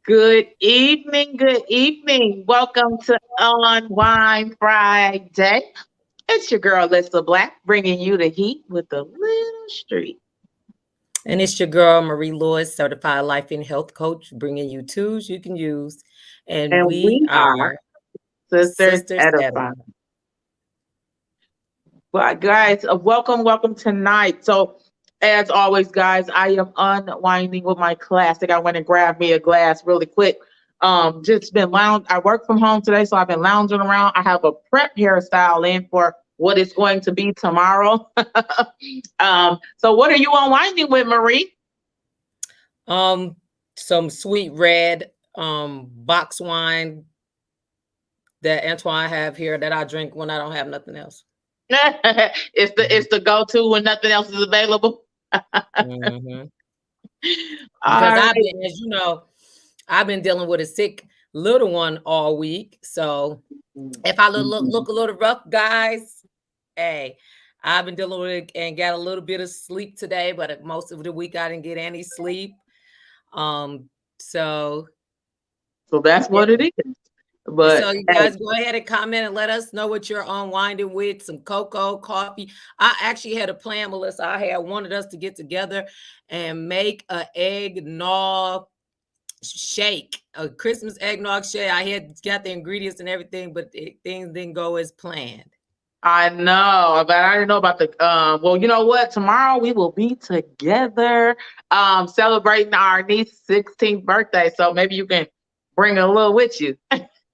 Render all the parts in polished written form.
Good evening, good evening. Welcome to Unwind Friday. It's your girl, Lissa Black, bringing you the heat with a little street. And it's your girl, Marie Lewis, certified life and health coach, bringing you tools you can use. And And we we are are Sisters Sisters Edify. Edify. Well, guys, welcome tonight. So, as always, guys, I am unwinding with my classic. I went and grabbed me a glass really quick. Just been lounge. I work from home today, so I've been lounging around. I have a prep hairstyle in for what it's going to be tomorrow. So what are you unwinding with, Marie? Um, some sweet red box wine that Antoine have here that I drink when I don't have nothing else. It's the go-to when nothing else is available. hmm All Because right. I've been, as you know, I've been dealing with a sick little one all week. So if I look a little rough, guys, hey, I've been dealing with it and got a little bit of sleep today, but most of the week I didn't get any sleep. Um, so So that's yeah. what it is. So But you hey, guys go ahead and comment and let us know what you're unwinding with. Some cocoa, coffee. I actually had a plan, Melissa. I had wanted us to get together and make a eggnog shake, a Christmas eggnog shake. I had got the ingredients and everything, but things didn't go as planned. I know, but I didn't know about the well, you know what? Tomorrow we will be together celebrating our niece's 16th birthday. So maybe you can bring a little with you.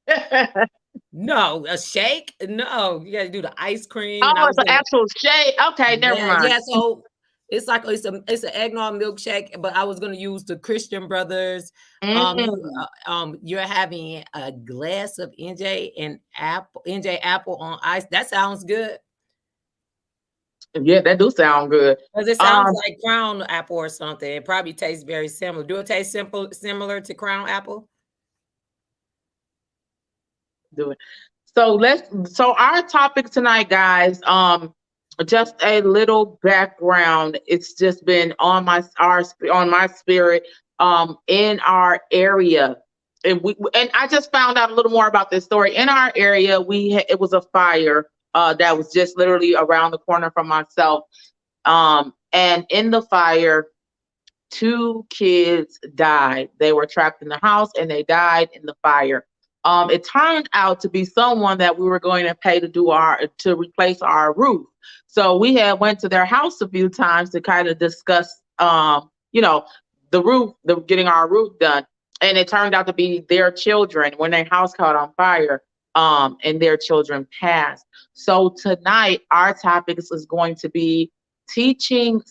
Oh, No, a shake? No, you got to do the ice cream, and I was it's an gonna. actual shade. Okay, never mind. Yeah. So it's like it's an eggnog milkshake, but I was gonna use the Christian Brothers. Mm. You're having a glass of NJ apple on ice. That sounds good Yeah, that do sound good. because it sounds Um, like Crown Apple or something. It probably tastes very similar. Do it taste similar to Crown Apple? do it. So our topic tonight, guys, just a little background. It's just been on my spirit in our area. And I just found out a little more about this story. In our area, it was a fire that was just literally around the corner from myself. And in the fire, two kids died. They were trapped in the house and they died in the fire. It turned out to be someone that we were going to pay to replace our roof. So we had went to their house a few times to kind of discuss, the roof, getting our roof done. And it turned out to be their children when their house caught on fire. And their children passed. So tonight, our topic is going to be teaching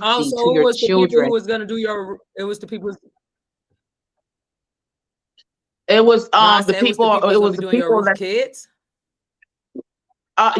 Oh, safety to so it your was the people who children. was gonna do your. It was the people. It was No, I the said it was the people. people who's It gonna was be the doing your people roof that. kids.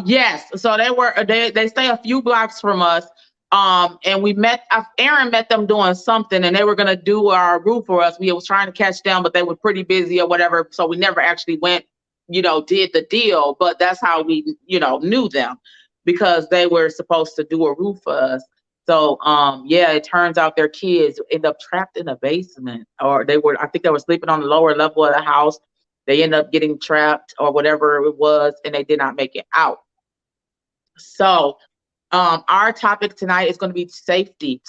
Yes. So they stay a few blocks from us. And we met. Aaron met them doing something, and they were gonna do our roof for us. We was trying to catch them, but they were pretty busy or whatever. So we never actually went. Did the deal. But that's how we knew them because they were supposed to do a roof for us. So yeah, it turns out their kids end up trapped in a basement, or I think they were sleeping on the lower level of the house. They end up getting trapped or whatever it was, and they did not make it out. So, our topic tonight is going to be safety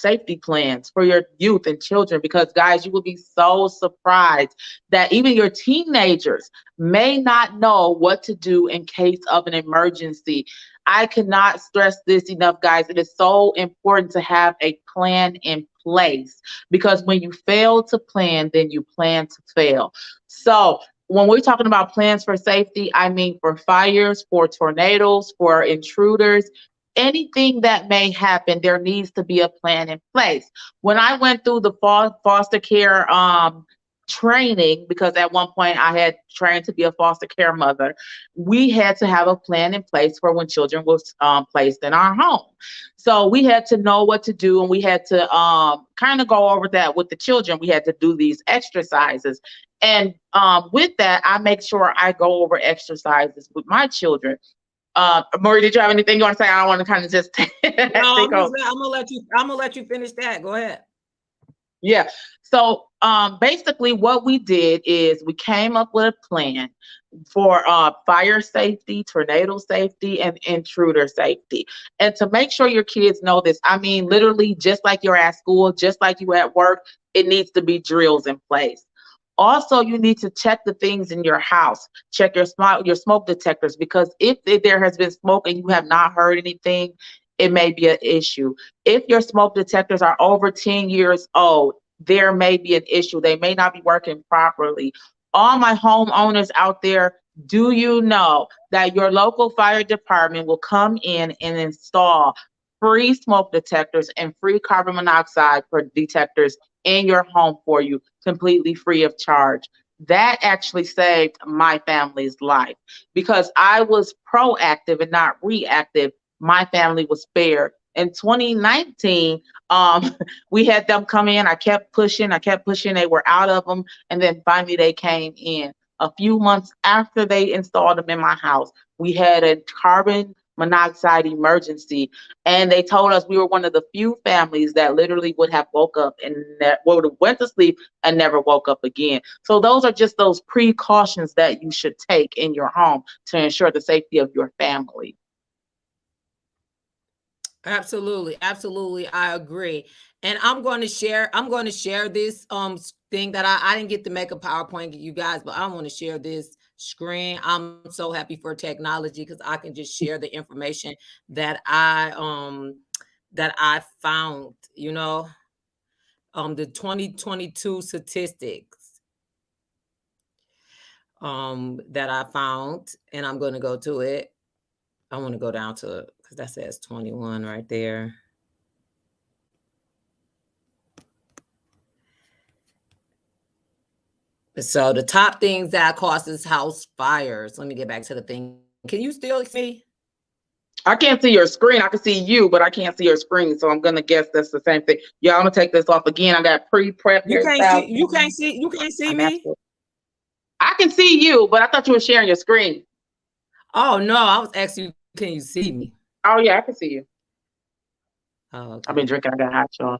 plans for your youth and children. Because, guys, you will be so surprised that even your teenagers may not know what to do in case of an emergency. I cannot stress this enough, guys. It is so important to have a plan in place because when you fail to plan, then you plan to fail. So, when we're talking about plans for safety, I mean for fires, for tornadoes, for intruders, anything that may happen, there needs to be a plan in place. When I went through the foster care training, because at one point I had trained to be a foster care mother, we had to have a plan in place for when children was placed in our home. So we had to know what to do, and we had to kind of go over that with the children. We had to do these exercises. And with that, I make sure I go over exercises with my children. Marie, did you have anything you want to say? I want to kind of just No, take over. I'm gonna let you. I'm gonna let you finish that. Go ahead. Yeah. So Basically what we did is we came up with a plan for fire safety, tornado safety, and intruder safety. And to make sure your kids know this, I mean, literally, just like you're at school, just like you at work, it needs to be drills in place. Also, you need to check the things in your house. Check your smoke detectors, because if there has been smoke and you have not heard anything, it may be an issue. If your smoke detectors are over 10 years old, there may be an issue. They may not be working properly. All my homeowners out there, do you know that your local fire department will come in and install free smoke detectors and free carbon monoxide detectors in your home for you, completely free of charge? That actually saved my family's life because I was proactive and not reactive. My family was spared. In 2019, we had them come in. I kept pushing. They were out of them. And then finally they came in. A few months after they installed them in my house, we had a carbon monoxide emergency. And they told us we were one of the few families that literally would have woke up and would have went to sleep and never woke up again. So those are just those precautions that you should take in your home to ensure the safety of your family. Absolutely, absolutely, I agree. And I'm going to share this thing that I didn't get to make a PowerPoint, you guys, but I want to share this screen. I'm so happy for technology because I can just share the information that I found, the 2022 statistics that I found, and I'm going to go to it. I want to go down to it because that says 21 right there. So the top things that causes house fires. Let me get back to the thing. Can you still see? I can't see your screen. I can see you, but I can't see your screen. So I'm gonna guess that's the same thing. Yeah, I'm gonna take this off again. I got pre-prep You can't hairstyles. see. You can't see. You can't see I'm me. I can see you, but I thought you were sharing your screen. Oh no, I was asking you. Can you see me? Oh yeah, I can see you. Oh, okay. I've been drinking. I got hot, y'all.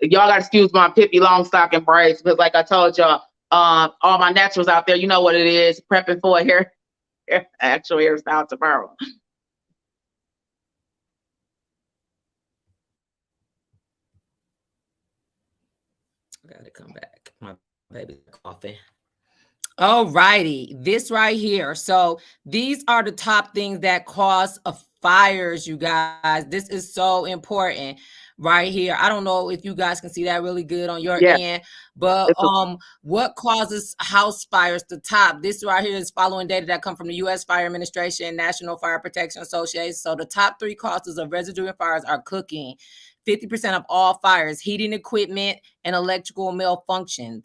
Y'all got to excuse my Pippi Longstocking braids because, like I told y'all, all my naturals out there, you know what it is. Prepping for a actual hairstyle tomorrow. I gotta come back. My baby's coughing. All righty, this right here. So these are the top things that cause fires, you guys. This is so important right here. I don't know if you guys can see that really good on your Yeah, end, but what causes house fires? The top. This right here is following data that come from the U.S. Fire Administration, National Fire Protection Association. So the top 3 causes of residue fires are cooking, 50% of all fires, heating equipment, and electrical malfunctions.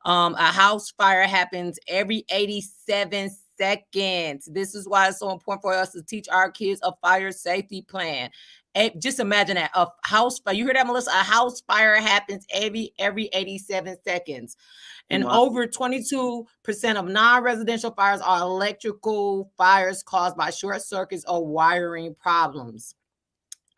A house fire happens every 87 seconds. This is why it's so important for us to teach our kids a fire safety plan. Just imagine that a house fire. You hear that, Melissa? A house fire happens every 87 seconds. And over 22% of non-residential fires are electrical fires caused by short circuits or wiring problems.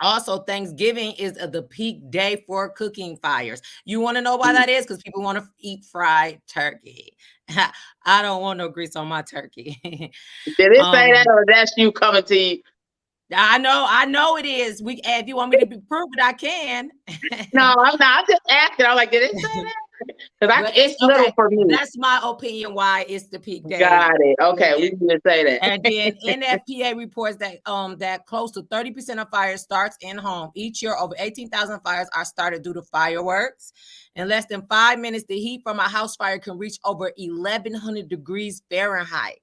Also, Thanksgiving is the peak day for cooking fires. You want to know why that is? Because people want to eat fried turkey. I don't want no grease on my turkey. Did it say that, or that's you coming to you? I know it is. If you want me to prove it, I can. No, I'm not. I'm just asking. I'm like, did it say that? Because it's little for me. That's my opinion why it's the peak day. Got it. Okay, we need to say that. And then NFPA reports that that close to 30% of fires starts in home. Each year, over 18,000 fires are started due to fireworks. In less than 5 minutes, the heat from a house fire can reach over 1,100 degrees Fahrenheit.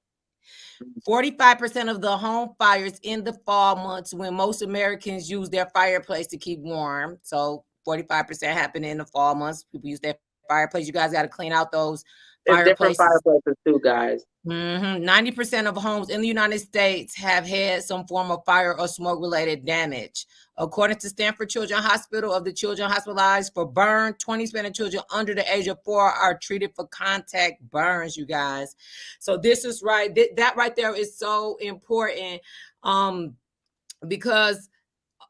45% of the home fires in the fall months, when most Americans use their fireplace to keep warm. So 45% happen in the fall months. People use their fireplace. You guys got to clean out those fireplaces. Different fireplaces too, guys. 90% of homes in the United States have had some form of fire or smoke-related damage. According to Stanford Children's Hospital, of the children hospitalized for burn, 20% of children under the age of 4 are treated for contact burns, you guys. So this is right. That right there is so important because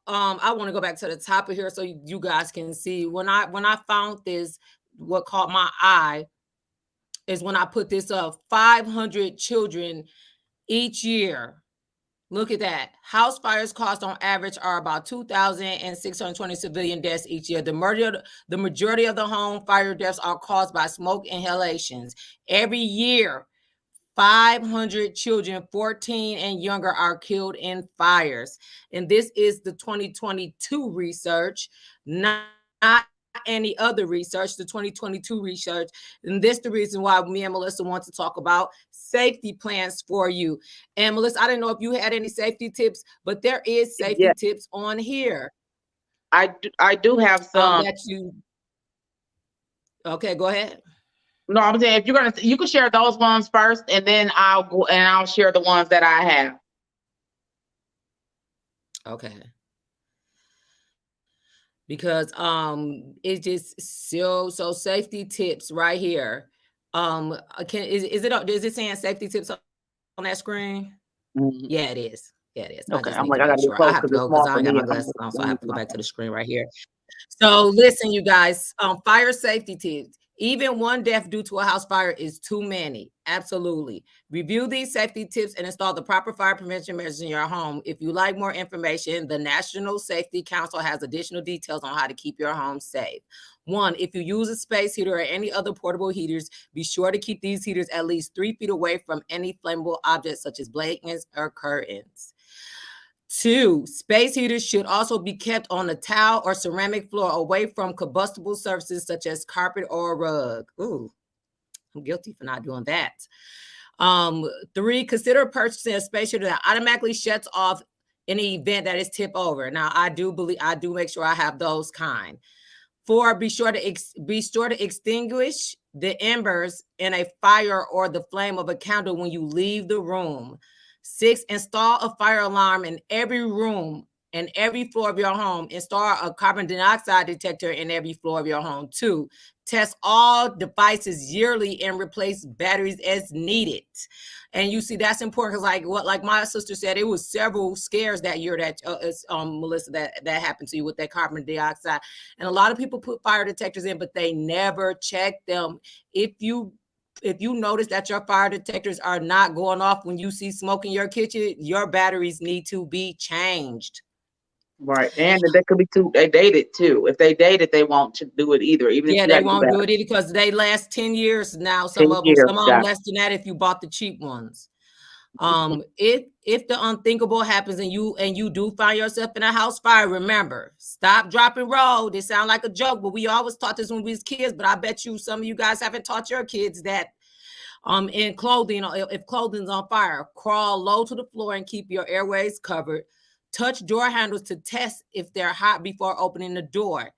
I want to go back to the top of here so you guys can see. When I found this, what caught my eye is when I put this up, 500 children each year. Look at that. House fires cost on average are about 2,620 civilian deaths each year. The majority of the home fire deaths are caused by smoke inhalations. Every year, 500 children 14 and younger are killed in fires. And this is the 2022 research, not any other research, the 2022 research. And this is the reason why me and Melissa want to talk about safety plans for you. And Melissa, I didn't know if you had any safety tips, but there is safety tips on here. I do have some. Okay, go ahead. No, I'm saying if you can share those ones first, and then I'll go and I'll share the ones that I have. Okay. Because it's just so safety tips right here. Is it saying safety tips on that screen? Mm-hmm. Yeah, it is. Yeah, it is. Okay, I'm like, I gotta be close because it's small I for don't got me. my glasses on, so I have to go back to the screen right here. So listen, you guys, fire safety tips. Even one death due to a house fire is too many. Absolutely. Review these safety tips and install the proper fire prevention measures in your home. If you like more information, the National Safety Council has additional details on how to keep your home safe. 1, if you use a space heater or any other portable heaters, be sure to keep these heaters at least 3 feet away from any flammable objects such as blankets or curtains. 2, space heaters should also be kept on a tile or ceramic floor away from combustible surfaces such as carpet or rug. Ooh, I'm guilty for not doing that. 3, consider purchasing a space heater that automatically shuts off in the event that it's tip over. Now, I do make sure I have those kind. 4, be sure to extinguish the embers in a fire or the flame of a candle when you leave the room. 6, install a fire alarm in every room and every floor of your home. Install a carbon dioxide detector in every floor of your home. 2, test all devices yearly and replace batteries as needed. And you see, that's important because like my sister said, it was several scares that year that Melissa, that happened to you with that carbon dioxide. And a lot of people put fire detectors in, but they never check them. If you notice that your fire detectors are not going off when you see smoke in your kitchen, your batteries need to be changed. Right, and they could be dated too. If they dated, they won't do it either. Even if they won't do it either because they last 10 years now. Some of them less than that if you bought the cheap ones. If the unthinkable happens and you do find yourself in a house fire, remember, stop, drop, and roll. This sounds like a joke, but we always taught this when we was kids. But I bet you some of you guys haven't taught your kids that. In clothing, if clothing's on fire, crawl low to the floor and keep your airways covered. Touch door handles to test if they're hot before opening the door.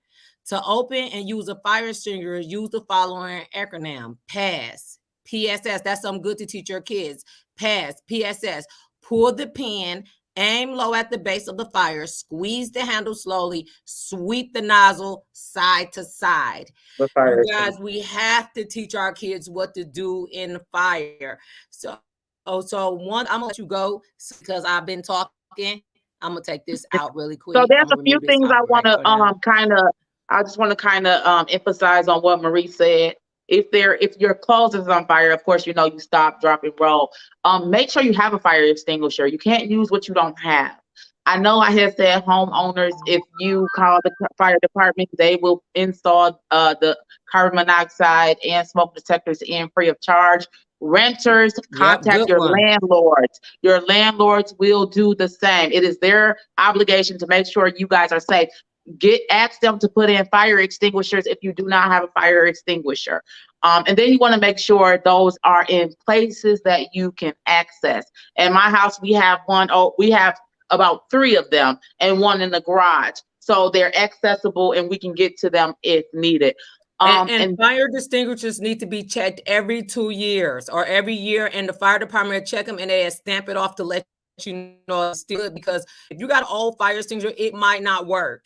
To open and use a fire extinguisher, use the following acronym: PASS. PSS, that's something good to teach your kids. PASS, PSS. Pull the pin, aim low at the base of the fire, squeeze the handle slowly, sweep the nozzle side to side. You guys, we have to teach our kids what to do in the fire. So one, I'm gonna let you go because I've been talking. I'm gonna take this out really quick. So there's a few things I want to I just want to kind of emphasize on what Marie said. If your clothes is on fire, of course, you stop, drop, and roll. Make sure you have a fire extinguisher. You can't use what you don't have. I know I have said homeowners, if you call the fire department, they will install the carbon monoxide and smoke detectors in free of charge. Renters, contact your landlords. Your landlords will do the same. It is their obligation to make sure you guys are safe. Ask them to put in fire extinguishers if you do not have a fire extinguisher. And then you want to make sure those are in places that you can access. In my house, we have about 3 of them and 1 in the garage. So they're accessible and we can get to them if needed. And fire extinguishers need to be checked every 2 years or every year, and the fire department will check them and they stamp it off to let you know it's still good, because if you got an old fire extinguisher, it might not work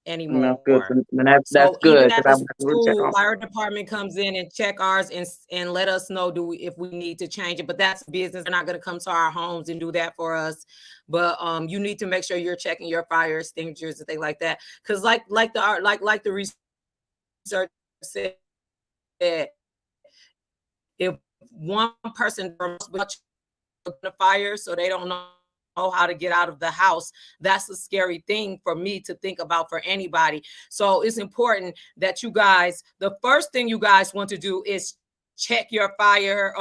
anymore. That's good. Even at the school, fire department comes in and check ours and let us know if we need to change it. But that's business. They're not going to come to our homes and do that for us. But you need to make sure you're checking your fire extinguishers and things like that. Because like the research said, if one person the fire, so they don't know how to get out of the house, that's a scary thing for me to think about for anybody. So it's important that you guys, the first thing you guys want to do is check your fire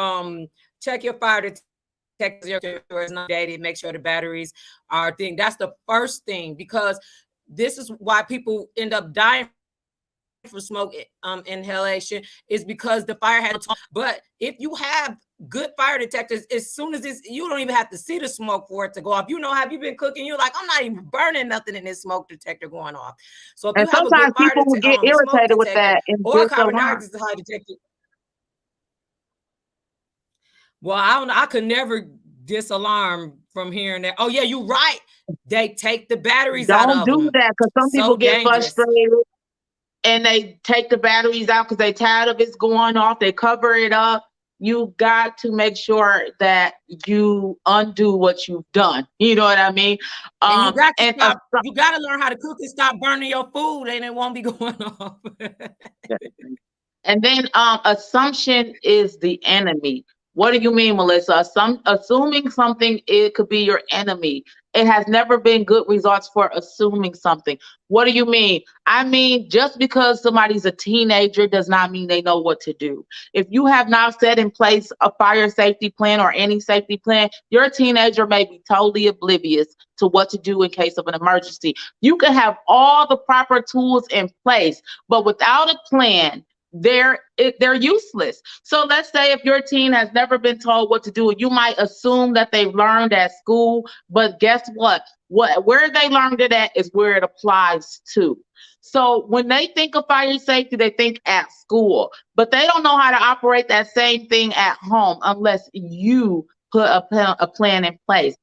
detector is not dated, make sure the batteries are thing. That's the first thing, because this is why people end up dying for smoke inhalation, is because the fire had. But if you have good fire detectors, as soon as this, you don't even have to see the smoke for it to go off. You know, have you been cooking? You're like, I'm not even burning nothing in this smoke detector going off. So if And you have a good sometimes fire people will get smoke irritated with detector that and or a carbon disalarm. dioxide detector. Well, I don't know. I could never disalarm from hearing that. Oh yeah, you're right. They take the batteries out Don't of do them. that, because some So people get dangerous. frustrated and they take the batteries out because they tired of it's going off. They cover it up. You got to make sure that you undo what you've done. You know what I mean? And you got to And stop. You got to learn how to cook and stop burning your food, and it won't be going off. And then assumption is the enemy. What do you mean, Melissa? Assuming something, it could be your enemy. It has never been good results for assuming something. What do you mean? I mean, just because somebody's a teenager does not mean they know what to do. If you have not set in place a fire safety plan or any safety plan, your teenager may be totally oblivious to what to do in case of an emergency. You can have all the proper tools in place, but without a plan, they're useless. So let's say if your teen has never been told what to do, you might assume that they've learned at school, but guess what? Where they learned it at is where it applies to. So when they think of fire safety, they think at school, but they don't know how to operate that same thing at home unless you put a plan in place.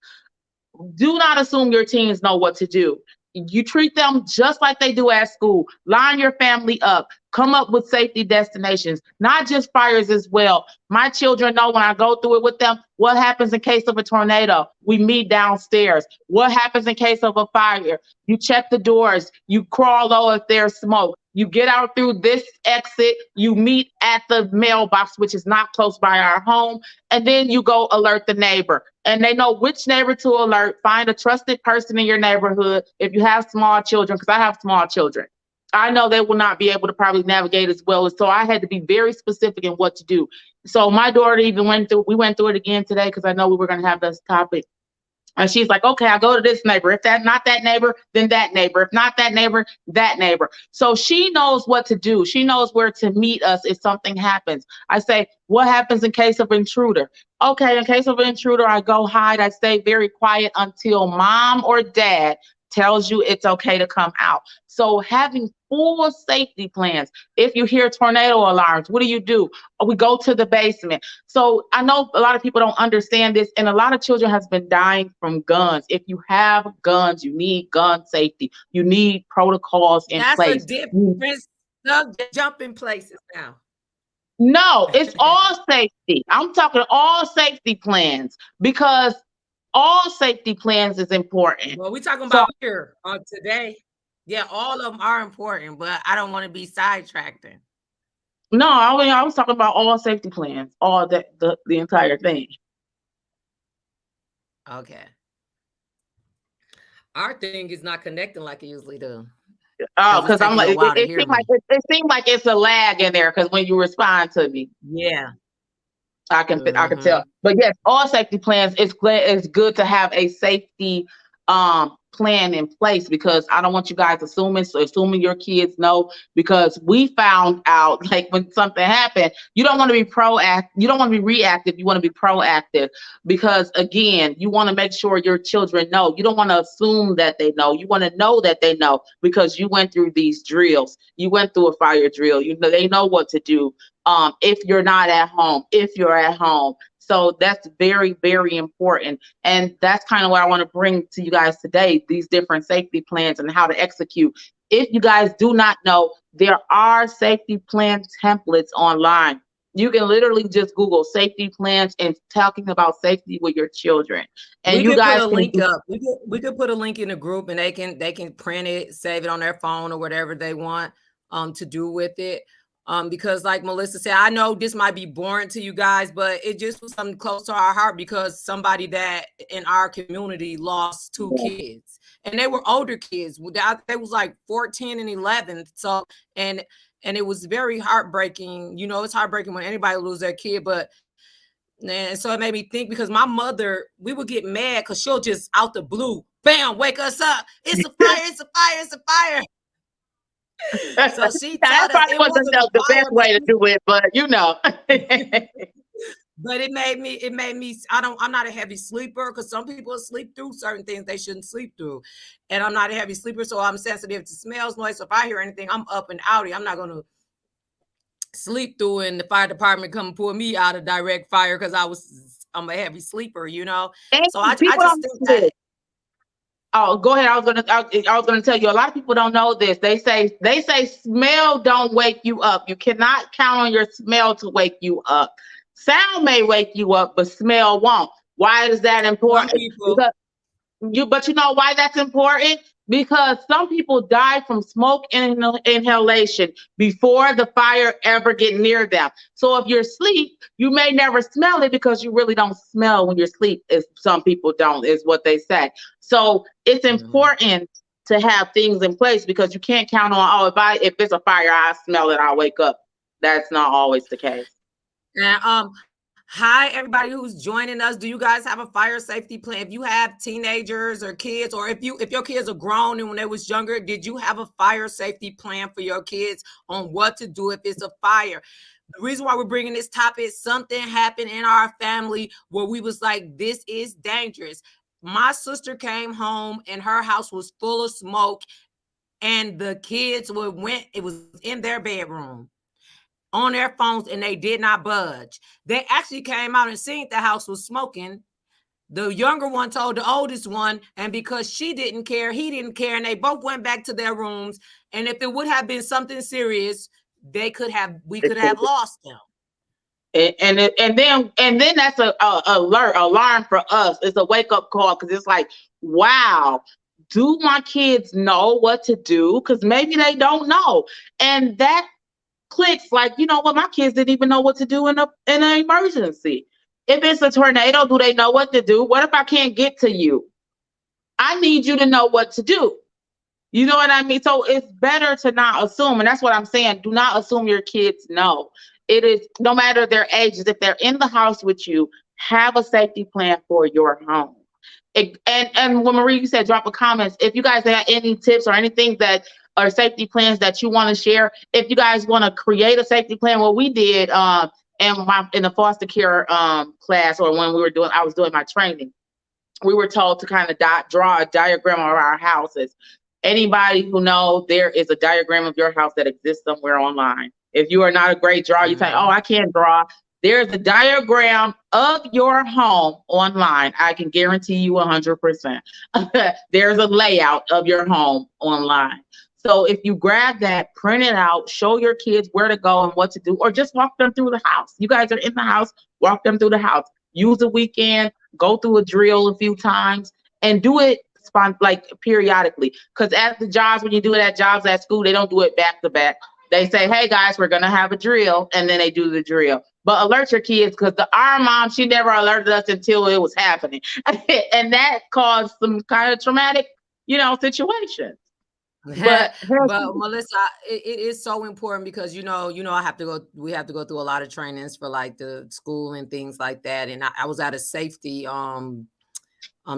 Do not assume your teens know what to do. You treat them just like they do at school. Line your family up. Come up with safety destinations, not just fires as well. My children know when I go through it with them, what happens in case of a tornado? We meet downstairs. What happens in case of a fire? You check the doors. You crawl low if there's smoke. You get out through this exit. You meet at the mailbox, which is not close by our home. And then you go alert the neighbor. And they know which neighbor to alert. Find a trusted person in your neighborhood. If you have small children, because I have small children, I know they will not be able to probably navigate as well. So I had to be very specific in what to do. So my daughter even we went through it again today because I know we were going to have this topic. And she's like, okay, I'll go to this neighbor. If that's not that neighbor, then that neighbor. If not that neighbor, that neighbor. So she knows what to do. She knows where to meet us if something happens. I say, what happens in case of intruder? Okay, in case of an intruder, I go hide. I stay very quiet until mom or dad tells you it's okay to come out. So having full safety plans. If you hear tornado alarms, what do? We go to the basement. So I know a lot of people don't understand this, and a lot of children has been dying from guns. If you have guns, you need gun safety. You need protocols in place. That's a different subject. Jumping places now. No, it's all safety. I'm talking all safety plans because all safety plans is important. Well, we're talking So about here on today. Yeah, all of them are important, but I don't want to be sidetracked. no, I was talking about all safety plans, all the entire thing. Okay. Our thing is not connecting like it usually does. Oh, because I'm like, it seemed like it's a lag in there because when you respond to me, yeah, I can tell. But yes, all safety plans. It's good to have a safety plan in place because I don't want you guys assuming your kids know, because we found out like when something happened, you don't want to be proactive, you don't want to be reactive, you want to be proactive, because again, you want to make sure your children know. You don't want to assume that they know. You want to know that they know because you went through these drills. You went through a fire drill. You know they know what to do. If you're not at home, if you're at home. So that's very, very important. And that's kind of what I want to bring to you guys today, these different safety plans and how to execute. If you guys do not know, there are safety plan templates online. You can literally just Google safety plans and talking about safety with your children. And you guys put a link up. We could put a link in the group and they can print it, save it on their phone or whatever they want to do with it. Because like Melissa said, I know this might be boring to you guys, but it just was something close to our heart because somebody that in our community lost 2 kids, and they were older kids. They was like 14 and 11. So, and it was very heartbreaking. You know, it's heartbreaking when anybody loses their kid, but and so it made me think, because my mother, we would get mad because she'll just out the blue, bam, wake us up. It's a fire, it's a fire, it's a fire. So she That taught us probably it wasn't wasn't a the fire, best way to do it, but you know. but it made me, I'm not a heavy sleeper, because some people sleep through certain things they shouldn't sleep through. And I'm not a heavy sleeper, so I'm sensitive to smells, noise. So if I hear anything, I'm up and outy. I'm not gonna sleep through and the fire department come pull me out of direct fire because I'm a heavy sleeper, you know. And So I people just don't think know this. that. Oh, go ahead. I was gonna tell you. A lot of people don't know this. They say smell don't wake you up. You cannot count on your smell to wake you up. Sound may wake you up, but smell won't. Why is that important? Because but you know why that's important? Because some people die from smoke inhalation before the fire ever get near them. So if you're asleep, you may never smell it because you really don't smell when you're asleep. Is some people don't, is what they say. So it's important to have things in place, because you can't count on, if it's a fire, I smell it, I'll wake up. That's not always the case. And hi, everybody who's joining us. Do you guys have a fire safety plan? If you have teenagers or kids, or if your kids are grown and when they was younger, did you have a fire safety plan for your kids on what to do if it's a fire? The reason why we're bringing this topic, something happened in our family where we was like, this is dangerous. My sister came home and her house was full of smoke, and the kids it was in their bedroom on their phones, and they did not budge. They actually came out and seen the house was smoking. The younger one told the oldest one, and because she didn't care, he didn't care, and they both went back to their rooms. And if it would have been something serious, we could have lost them. And then that's a alarm for us. It's a wake up call, because it's like, wow, do my kids know what to do? Because maybe they don't know, and that clicks, like, you know what, my kids didn't even know what to do in an emergency. If it's a tornado, do they know what to do? What if I can't get to you? I need you to know what to do. You know what I mean? So it's better to not assume. And that's what I'm saying. Do not assume your kids know. It is, no matter their ages, if they're in the house with you, have a safety plan for your home. And when Marie, you said drop a comments, if you guys have any tips or anything that or safety plans that you want to share, if you guys want to create a safety plan, what we did in the foster care class, or when I was doing my training, we were told to kind of draw a diagram of our houses. Anybody who knows, there is a diagram of your house that exists somewhere online. If you are not a great drawer, you say, oh, I can't draw. There's a diagram of your home online. I can guarantee you 100%. There's a layout of your home online. So if you grab that, print it out, show your kids where to go and what to do, or just walk them through the house. You guys are in the house, walk them through the house. Use a weekend, go through a drill a few times, and do it like periodically. Because at the jobs, when you do it at jobs at school, they don't do it back to back. They say, hey guys, we're gonna have a drill, and then they do the drill. But alert your kids, because our mom, she never alerted us until it was happening. And that caused some kind of traumatic, situations. But Melissa, it is so important, because we have to go through a lot of trainings for like the school and things like that. And I was at a safety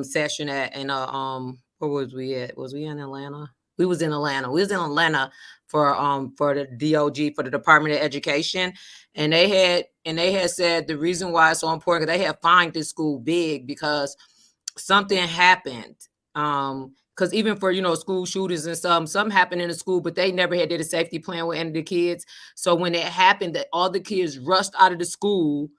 session where was we at? Was we in Atlanta? We was in Atlanta. We was in Atlanta for the DOG, for the Department of Education. And they had said the reason why it's so important, because they had fined this school big because something happened. Because even for, school shooters and something happened in the school, but they never did a safety plan with any of the kids. So when it happened, that all the kids rushed out of the school,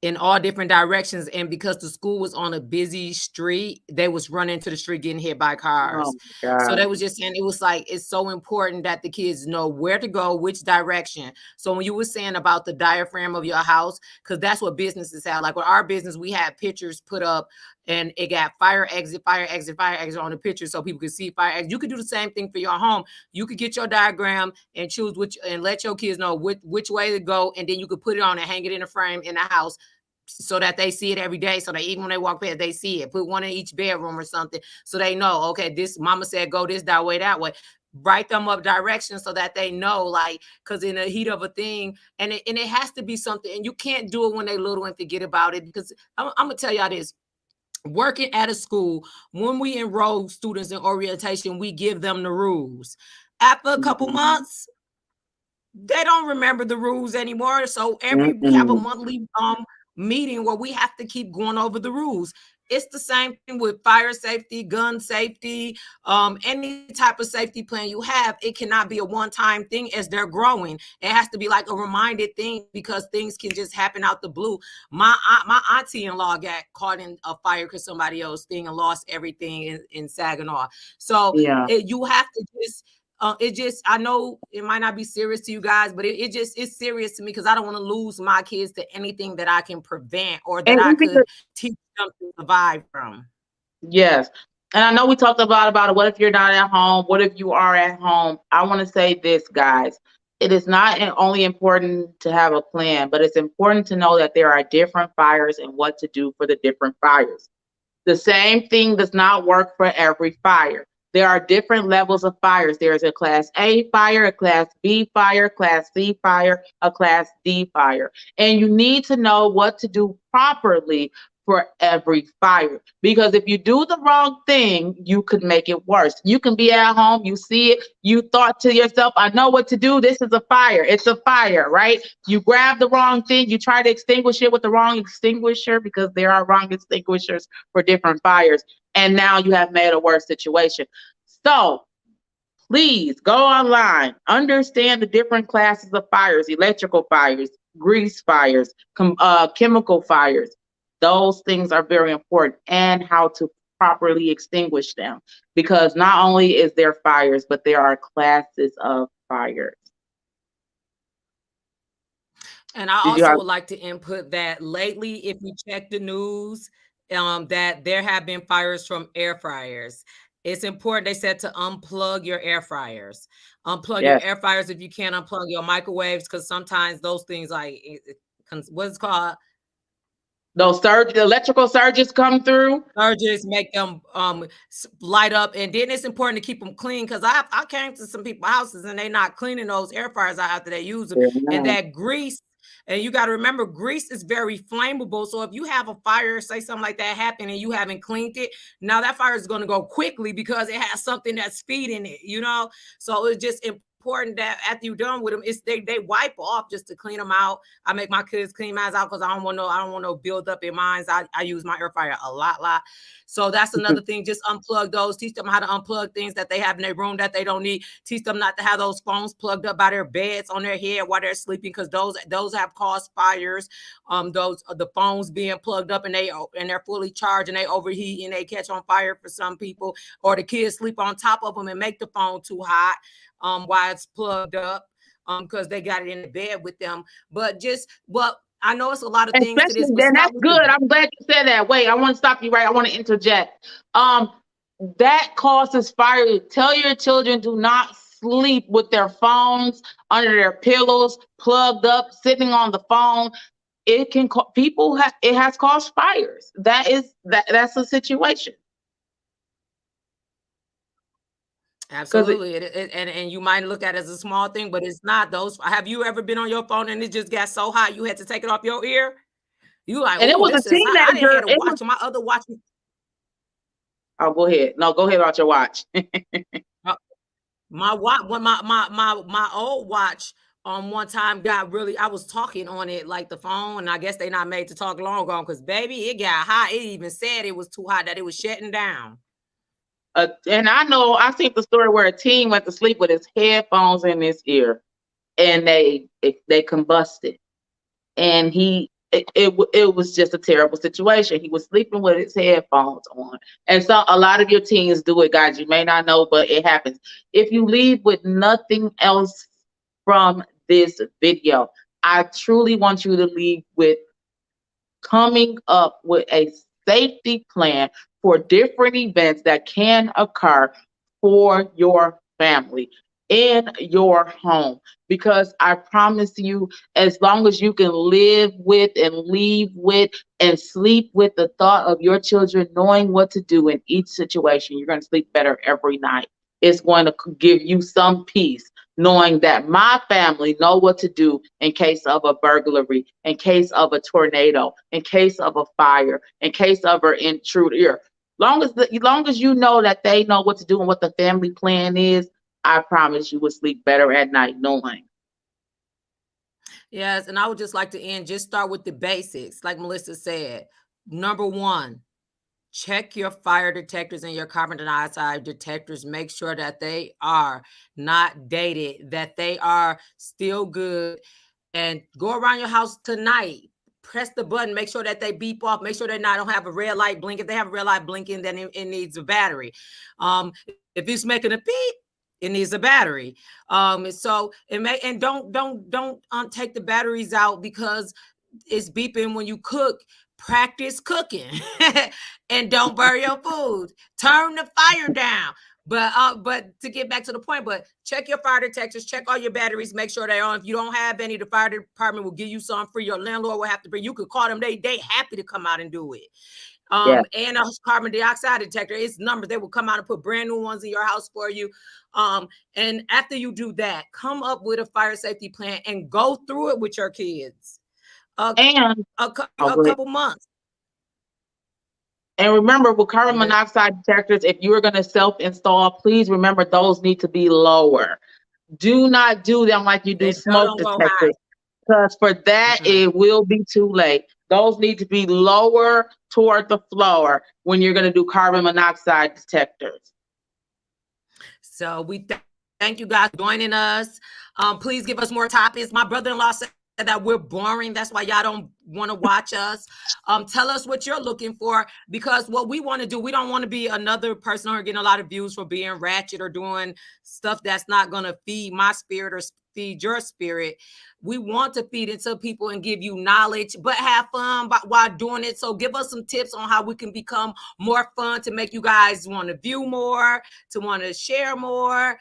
in all different directions. And because the school was on a busy street, they was running to the street getting hit by Oh cars. my So they God. was just saying, it was like, it's so important that the kids know where to go, which direction. So when you were saying about the diaphragm of your house, because that's what businesses have. Like with our business, we had pictures put up and it got fire exit, fire exit, fire exit on the picture so people could see fire exit. You could do the same thing for your home. You could get your diagram and choose which, and let your kids know which way to go. And then you could put it on and hang it in a frame in the house so that they see it every day. So that even when they walk past, they see it. Put one in each bedroom or something so they know, okay, this mama said go this that way, that way. Write them up directions so that they know, like, because in the heat of a thing, and it has to be something, and you can't do it when they little and forget about it. Because I'm gonna tell y'all this. Working at a school, when we enroll students in orientation, we give them the rules. After a couple months, they don't remember the rules anymore. So we have a Mm-mm. monthly meeting where we have to keep going over the rules. It's the same thing with fire safety, gun safety, any type of safety plan you have. It cannot be a one-time thing as they're growing. It has to be like a reminded thing because things can just happen out the blue. My auntie-in-law got caught in a fire because somebody else thing and lost everything in Saginaw. So Yeah. you have to just it just, I know it might not be serious to you guys, but it's serious to me because I don't want to lose my kids to anything that I can prevent or that And I even could teach them to survive from. yes. And I know we talked about it. What if you're not at home? What if you are at home? I want to say this, guys. It is not only important to have a plan, but it's important to know that there are different fires and what to do for the different fires. The same thing does not work for every fire. There are different levels of fires. There is a class A fire, a class B fire, class C fire, a class D fire. And you need to know what to do properly for every fire. Because if you do the wrong thing, you could make it worse. You can be at home, you see it, you thought to yourself, I know what to do. This is a fire. It's a fire, right? You grab the wrong thing, you try to extinguish it with the wrong extinguisher because there are wrong extinguishers for different fires. And now you have made a worse situation. So please go online, understand the different classes of fires, electrical fires, grease fires, chemical fires. Those things are very important, and how to properly extinguish them. Because not only is there fires, but there are classes of fires. And I Did you also have would like to input that lately, if you check the news, that there have been fires from air fryers. It's important, they said, to unplug your air fryers. Unplug your yes. air fryers if you can't unplug your microwaves, because sometimes those things like what's called Those electrical surges come through. surges make them light up, and then it's important to keep them clean because I came to some people's houses and they not cleaning those air fryers out after they use them, and Yeah. that grease. And you got to remember, grease is very flammable. So if you have a fire, say something like that happen, and you haven't cleaned it, now that fire is going to go quickly because it has something that's feeding it, you know. So it's just important that after you're done with them, it's they wipe off just to clean them out. I make my kids clean mine out because I don't want no build up in mine. I use my air fryer a lot. So that's another thing. Just unplug those. Teach them how to unplug things that they have in their room that they don't need. Teach them not to have those phones plugged up by their beds on their head while they're sleeping, because those have caused fires. Those the phones being plugged up and they're fully charged and they overheat and they catch on fire for some people, or the kids sleep on top of them and make the phone too hot while it's plugged up because they got it in the bed with them. But I know it's a lot of things to this, Especially but then, start that's with good. I'm glad you said that. Wait, I want to stop you right. I want to interject. That causes fire. Tell your children, do not sleep with their phones under their pillows, plugged up, sitting on the phone. It can it has caused fires. That's a situation. Because Absolutely. And you might look at it as a small thing, but it's not. Those, have you ever been on your phone and it just got so hot you had to take it off your ear? You like, and it oh, was a this is hot. I didn't teenager. have to It watch was my other watch. oh, go ahead. No, go ahead about your watch. uh, My watch, when my old watch one time got really, I was talking on it like the phone, and I guess they not made to talk long on because baby, it got hot. It even said it was too hot that it was shutting down. And I know I seen the story where a teen went to sleep with his headphones in his ear, and they combusted, and it was just a terrible situation. He was sleeping with his headphones on. And so a lot of your teens do it, guys. You may not know, but it happens. If you leave with nothing else from this video, I truly want you to leave with coming up with a safety plan for different events that can occur for your family in your home. Because I promise you, as long as you can live with and leave with and sleep with the thought of your children knowing what to do in each situation, you're going to sleep better every night. It's going to give you some peace knowing that my family know what to do in case of a burglary, in case of a tornado, in case of a fire, in case of an intruder. Long as you know that they know what to do and what the family plan is, I promise you will sleep better at night knowing. Yes, and I would just like to end, just start with the basics. Like Melissa said, number one, check your fire detectors and your carbon dioxide detectors. Make sure that they are not dated, that they are still good. And go around your house tonight. Press the button. Make sure that they beep off. Make sure they don't have a red light blinking. If they have a red light blinking, then it needs a battery. If it's making a beep, it needs a battery. So it may, and don't take the batteries out because it's beeping when you cook. Practice cooking and don't burn your food. Turn the fire down. But to get back to the point, but check your fire detectors, check all your batteries, make sure they're on. If you don't have any, the fire department will give you some free. Your landlord will have to bring. You could call them. They happy to come out and do it. And a carbon dioxide detector, it's numbers. They will come out and put brand new ones in your house for you. And after you do that, come up with a fire safety plan and go through it with your kids. And a couple months. And remember, with carbon monoxide detectors, if you are going to self-install, please remember those need to be lower. Do not do them like you do smoke detectors, because for that, it will be too late. Those need to be lower toward the floor when you're going to do carbon monoxide detectors. So we thank you guys for joining us. Please give us more topics. My brother-in-law said that we're boring. That's why y'all don't want to watch us. Tell us what you're looking for, because what we want to do, we don't want to be another person who are getting a lot of views for being ratchet or doing stuff that's not going to feed my spirit or feed your spirit. We want to feed into people and give you knowledge, but have fun while doing it. So give us some tips on how we can become more fun to make you guys want to view more, to want to share more.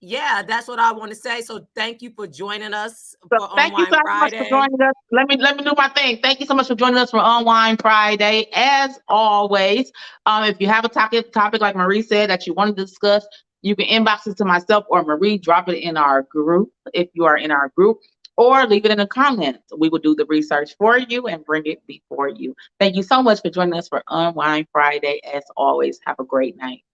Yeah, that's what I want to say. So thank you for joining us for thank you so much for joining us. Let me do my thing. Thank you so much for joining us for Unwind Friday. As always, if you have a topic like Marie said that you want to discuss, you can inbox it to myself or Marie. Drop it in our group if you are in our group, or leave it in the comments. We will do the research for you and bring it before you. Thank you so much for joining us for Unwind Friday. As always, have a great night.